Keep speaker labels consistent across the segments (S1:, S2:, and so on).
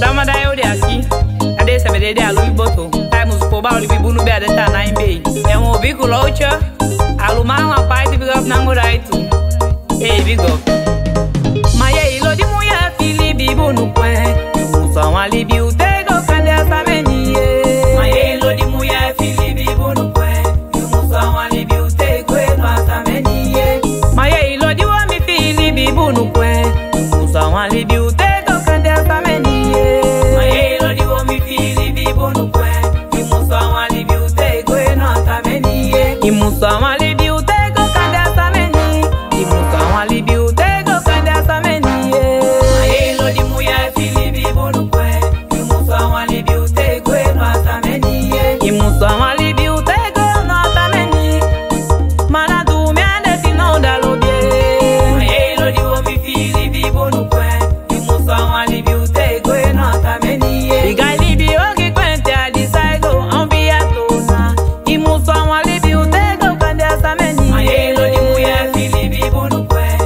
S1: Dama da eu de aqui. Cadê essa beleza a luz botou? Tá músico ba o libi no beada tá na imbe. É um bico loucha. Alumar uma parte big up namoraitu. Ei big up. Mas aí lo de mulher Filipe no pé. Só alibi o tego cadê essa menina? Mas aí lo de mulher Filipe no pé. Só alibi o tego essa menina. Mas aí lo de homem Filipe no pé. Só alibi o tego cadê essa menina? Mas aí lo de homem Filipe no pé. Só alibi o tego essa menina. E só alibi o tego cadê essa menina? E só alibi o tego cadê essa menina? Mas aí lo de mulher Filipe no pé. Só alibi o tego essa menina. E só alibi o tego essa menina. Mana tu me ande não da lobie. Mas aí lo de homem Filipe no pé. Só alibi o tego essa menina. E galibi o que quente a de saigo um biatona. E só alibi o tego cadê essa menina? Mas aí lo de mulher Filipe no pé.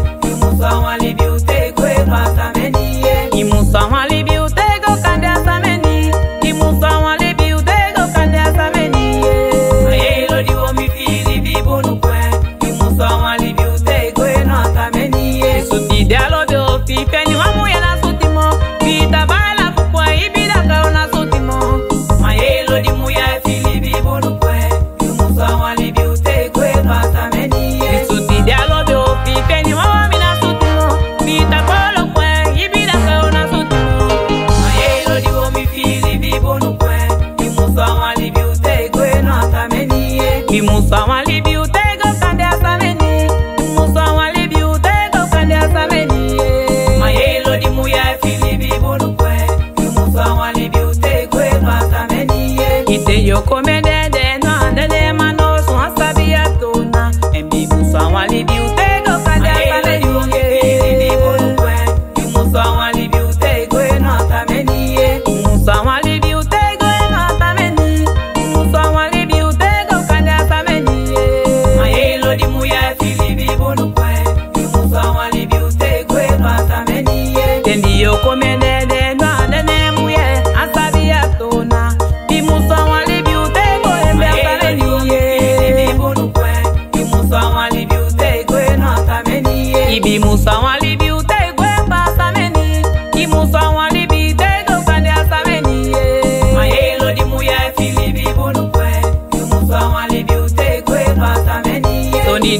S1: Só alibi o tego essa menina. E só alibi o tego cadê essa menina? E só alibi o tego cadê essa menina? Mas aí lo de homem Filipe no pé. Só alibi o tego essa menina. Isso te dá lo de ofi peni uma mulher na sutimo. Vida bala kwa ibida kao na sutimo. Mas aí lo de mulher Filipe no pé. Só alibi o tego essa menina. Isso te dá lo de ofi peni uma mulher na sutimo. Vida bala kwa ibida kao na sutimo. Mas aí lo de homem Filipe no pé. Só alibi o tego essa menina. E só alibi o tego cadê essa menina? Só alibi o tego cadê essa menina? Mas aí lo de mulher Filipe no pé. Só alibi o tego essa menina. E tem eu comendende no andende mano só sabia tona. Em bibu só alibi o tego cadê essa menina? No pé. Só alibi o tego essa menina. Só alibi o tego essa menina. Só alibi o tego cadê essa menina? Mas aí lo de mulher Filipe no pé. Só alibi o tego essa menina. Entendi eu comendende no andende mulher a sabia tona. Bimu só alibi o tego essa menina. No pé. Só alibi o tego essa menina. E bimu só alibi o tego essa menina. E só alibi o tego cadê essa menina? Mas aí lo de mulher Filipe no pé. Só alibi o tego essa menina. Tô de